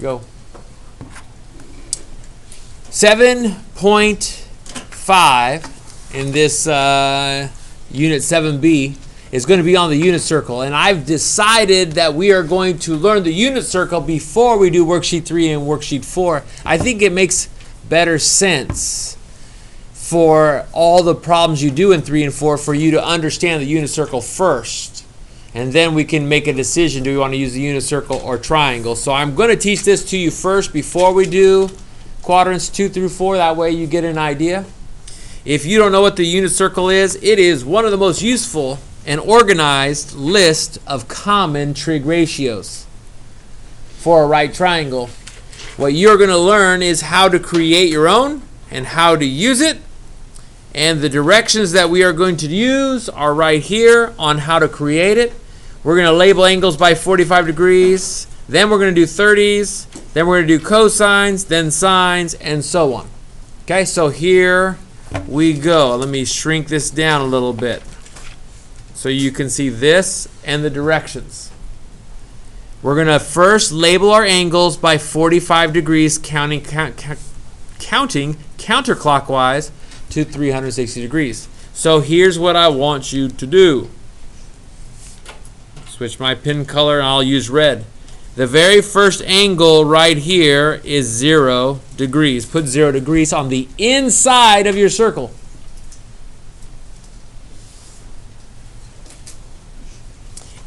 Go. 7.5 in this Unit 7B is going to be on the unit circle. And I've decided that we are going to learn the unit circle before we do Worksheet 3 and Worksheet 4. I think it makes better sense for all the problems you do in 3 and 4 for you to understand the unit circle first. And then we can make a decision, do we want to use the unit circle or triangle? So I'm going to teach this to you first before we do quadrants 2 through 4. That way you get an idea. If you don't know what the unit circle is, it is one of the most useful and organized list of common trig ratios for a right triangle. What you're going to learn is how to create your own and how to use it. And the directions that we are going to use are right here on how to create it. We're going to label angles by 45 degrees. Then we're going to do 30s. Then we're going to do cosines, then sines, and so on. Okay, so here we go. Let me shrink this down a little bit so you can see this and the directions. We're going to first label our angles by 45 degrees, counting counterclockwise to 360 degrees. So here's what I want you to do. Switch my pen color and I'll use red. The very first angle right here is 0 degrees. Put 0 degrees on the inside of your circle.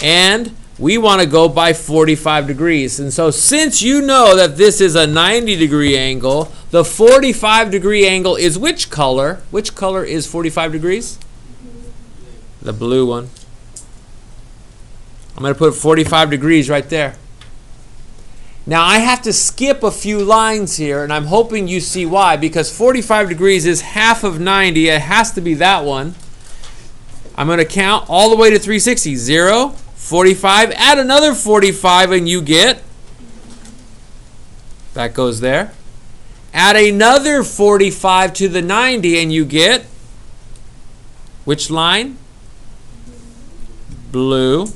And we want to go by 45 degrees. And so since you know that this is a 90-degree angle, the 45-degree angle is which color? Which color is 45 degrees? The blue one. I'm going to put 45 degrees right there. Now I have to skip a few lines here, and I'm hoping you see why, because 45 degrees is half of 90. It has to be that one. I'm going to count all the way to 360. 0, 45, add another 45 and you get, that goes there. Add another 45 to the 90 and you get, which line? Blue.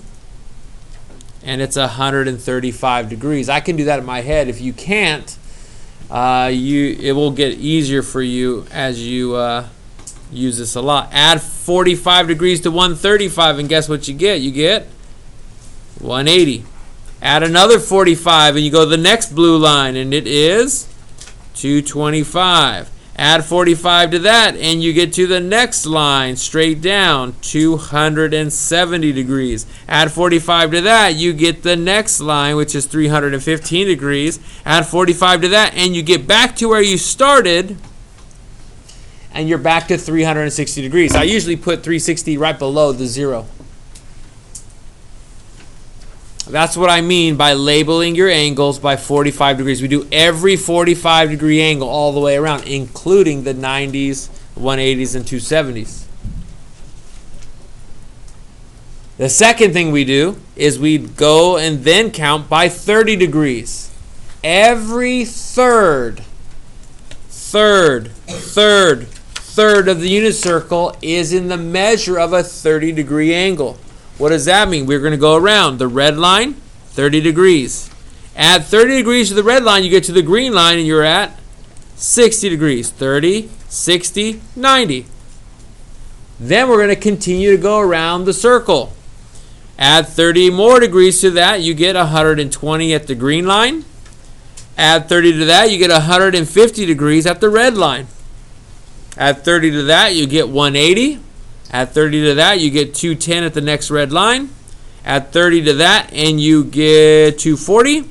And it's 135 degrees. I can do that in my head. If you can't, it will get easier for you as you use this a lot. Add 45 degrees to 135 and guess what you get? You get 180. Add another 45 and you go to the next blue line and it is 225. Add 45 to that and you get to the next line straight down, 270 degrees. Add 45 to that, you get the next line, which is 315 degrees. Add 45 to that and you get back to where you started and you're back to 360 degrees. I usually put 360 right below the 0. That's what I mean by labeling your angles by 45 degrees. We do every 45 degree angle all the way around, including the 90s, 180s, and 270s. The second thing we do is we go and then count by 30 degrees. Every third of the unit circle is in the measure of a 30-degree angle. What does that mean? We're going to go around the red line, 30 degrees. Add 30 degrees to the red line, you get to the green line, and you're at 60 degrees. 30, 60, 90. Then we're going to continue to go around the circle. Add 30 more degrees to that, you get 120 at the green line. Add 30 to that, you get 150 degrees at the red line. Add 30 to that, you get 180. Add 30 to that, you get 210 at the next red line. Add 30 to that, and you get 240.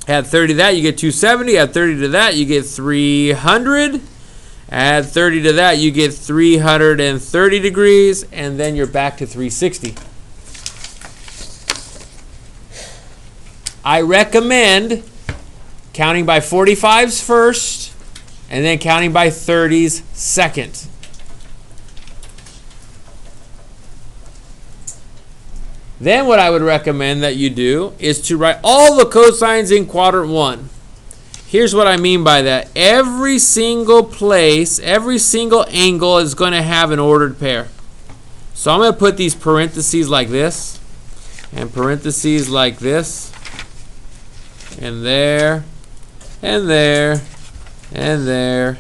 Add 30 to that, you get 270. Add 30 to that, you get 300. Add 30 to that, you get 330 degrees, and then you're back to 360. I recommend counting by 45s first, and then counting by 30s second. Then what I would recommend that you do is to write all the cosines in quadrant 1. Here's what I mean by that. Every single place, every single angle is going to have an ordered pair. So I'm going to put these parentheses like this and parentheses like this. and there, and there, and there,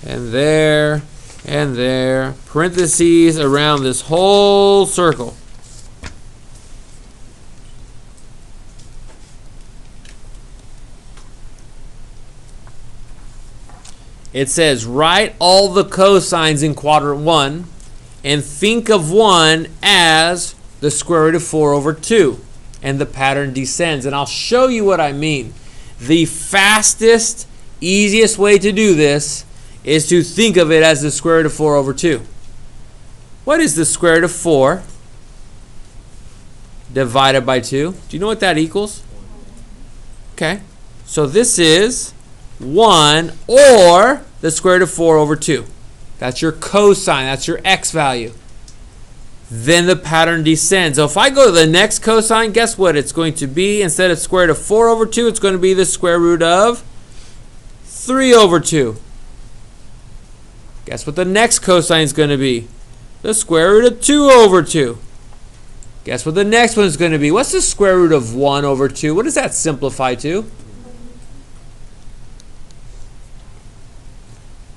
and there, and there. Parentheses around this whole circle. It says, write all the cosines in quadrant 1 and think of one as the square root of 4 over 2. And the pattern descends. And I'll show you what I mean. The fastest, easiest way to do this is to think of it as the square root of 4 over 2. What is the square root of 4 divided by 2? Do you know what that equals? Okay. So this is 1 or the square root of 4 over 2. That's your cosine. That's your x value. Then the pattern descends. So if I go to the next cosine, guess what it's going to be? Instead of square root of 4 over 2, it's going to be the square root of 3 over 2. Guess what the next cosine is going to be? The square root of 2 over 2. Guess what the next one is going to be? What's the square root of 1 over 2? What does that simplify to?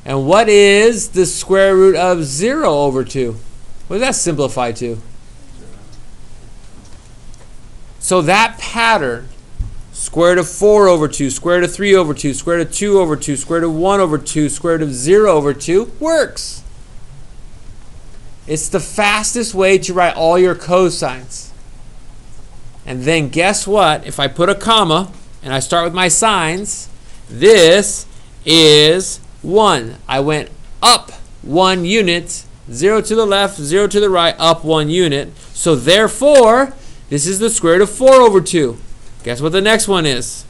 And what is the square root of 0 over 2? What does that simplify to? So that pattern, square root of 4 over 2, square root of 3 over 2, square root of 2 over 2, square root of 1 over 2, square root of 0 over 2, works. It's the fastest way to write all your cosines. And then guess what? If I put a comma and I start with my sines, this is 1. I went up 1 unit, 0 to the left, 0 to the right, up 1 unit. So therefore, this is the square root of 4 over 2. Guess what the next one is?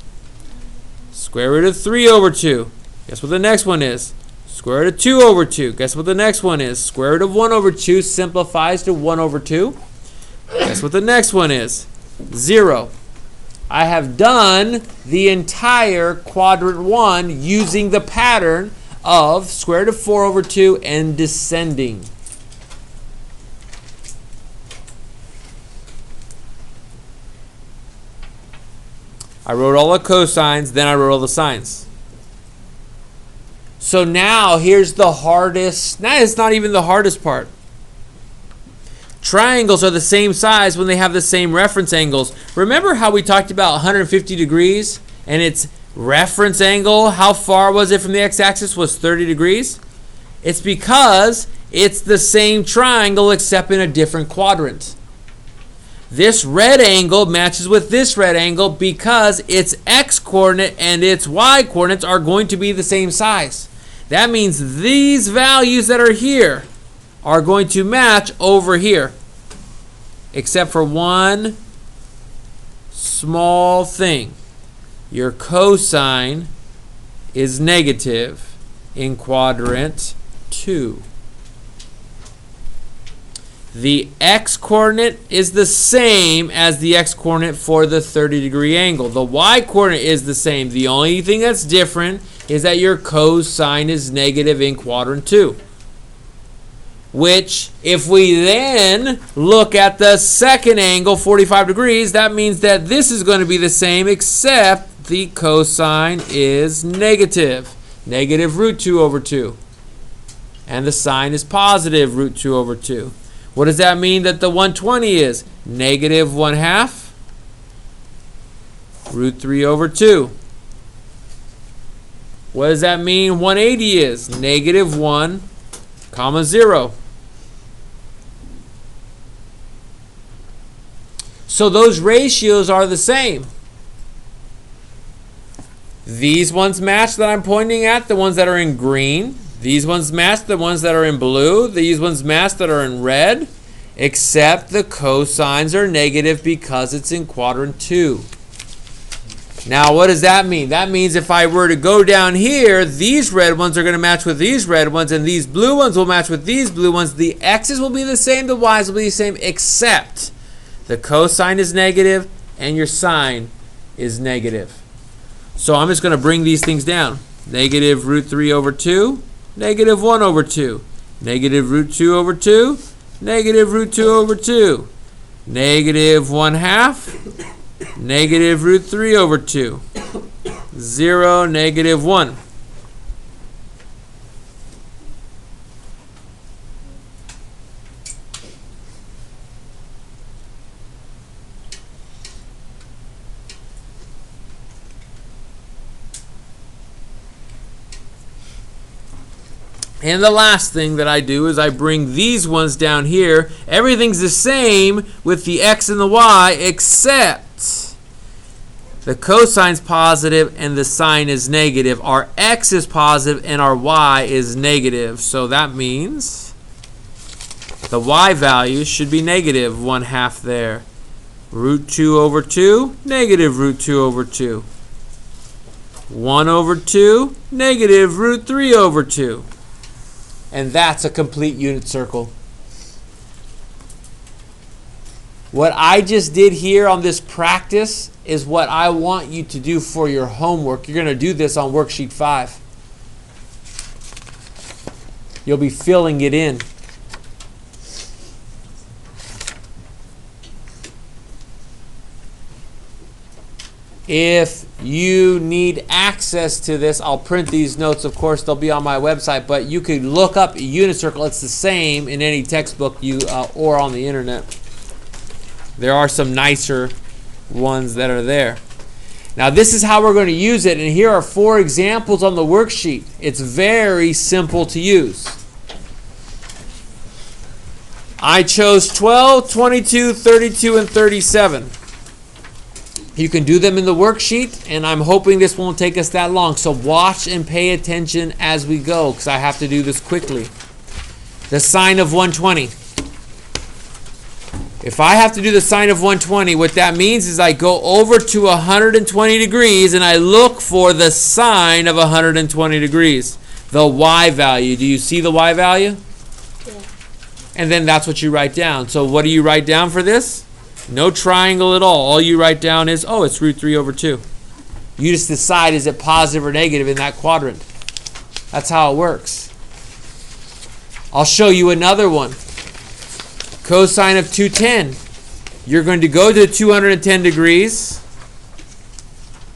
Square root of 3 over 2. Guess what the next one is? Square root of 2 over 2. Guess what the next one is? Square root of 1 over 2 simplifies to 1 over 2. Guess what the next one is? 0. I have done the entire quadrant 1 using the pattern of square root of 4 over 2 and descending. I wrote all the cosines, then I wrote all the sines. So now here's the hardest, it's not even the hardest part. Triangles are the same size when they have the same reference angles. Remember how we talked about 150 degrees and its reference angle, how far was it from the x-axis, was 30 degrees? It's because it's the same triangle except in a different quadrant. This red angle matches with this red angle because its x-coordinate and its y-coordinates are going to be the same size. That means these values that are here are going to match over here, except for one small thing. Your cosine is negative in quadrant 2. The x-coordinate is the same as the x-coordinate for the 30-degree angle. The y-coordinate is the same. The only thing that's different is that your cosine is negative in quadrant 2. Which, if we then look at the second angle, 45 degrees, that means that this is going to be the same except the cosine is negative. Negative root 2 over 2. And the sine is positive root 2 over 2. What does that mean that the 120 is? Negative 1/2 root 3 over 2. What does that mean 180 is? Negative 1, 0. So those ratios are the same. These ones match that I'm pointing at, the ones that are in green. These ones match the ones that are in blue. These ones match that are in red. Except the cosines are negative because it's in quadrant 2. Now what does that mean? That means if I were to go down here, these red ones are going to match with these red ones, and these blue ones will match with these blue ones. The x's will be the same, the y's will be the same, except the cosine is negative and your sine is negative. So I'm just going to bring these things down. Negative root 3 over 2. Negative 1 over 2. Negative root 2 over 2. Negative root 2 over 2. Negative 1/2. Negative root 3 over 2. 0, negative 1. And the last thing that I do is I bring these ones down here. Everything's the same with the x and the y, except the cosine's positive and the sine is negative. Our x is positive and our y is negative. So that means the y value should be negative 1/2 there. Root 2 over 2, negative root 2 over 2. 1 over 2, negative root 3 over 2. And that's a complete unit circle. What I just did here on this practice is what I want you to do for your homework. You're going to do this on worksheet 5. You'll be filling it in. If you need access to this, I'll print these notes. Of course, they'll be on my website, but you could look up a unit circle. It's the same in any textbook or on the internet. There are some nicer ones that are there. Now, this is how we're going to use it, and here are 4 examples on the worksheet. It's very simple to use. I chose 12, 22, 32, and 37. You can do them in the worksheet, and I'm hoping this won't take us that long. So watch and pay attention as we go, because I have to do this quickly. The sine of 120. If I have to do the sine of 120, what that means is I go over to 120 degrees, and I look for the sine of 120 degrees. The y value. Do you see the y value? Yeah. And then that's what you write down. So what do you write down for this? No triangle at all. All you write down is, oh, it's root 3 over 2. You just decide, is it positive or negative in that quadrant. That's how it works. I'll show you another one. Cosine of 210. You're going to go to 210 degrees.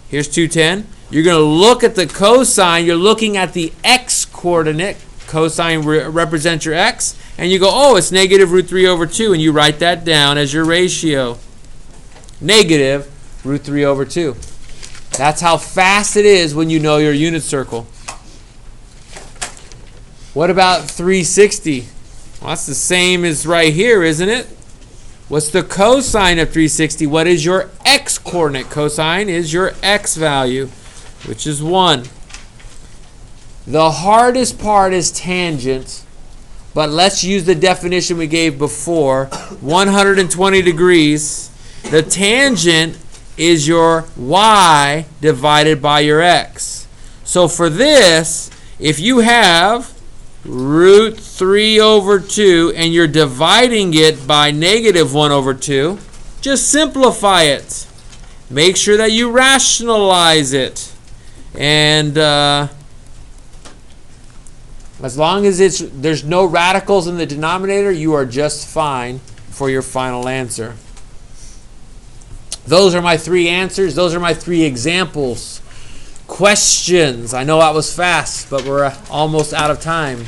Here's 210. You're going to look at the cosine. You're looking at the x coordinate. Cosine represents your x. And you go, oh, it's negative root 3 over 2. And you write that down as your ratio. Negative root 3 over 2. That's how fast it is when you know your unit circle. What about 360? Well, that's the same as right here, isn't it? What's the cosine of 360? What is your x coordinate? Cosine is your x value, which is 1. The hardest part is tangent, but let's use the definition we gave before. 120 degrees. The tangent is your y divided by your x. So for this, if you have root 3 over 2 and you're dividing it by negative 1 over 2, just simplify it. Make sure that you rationalize it. And as long as there's no radicals in the denominator, you are just fine for your final answer. Those are my 3 answers. Those are my 3 examples. Questions? I know that was fast, but we're almost out of time.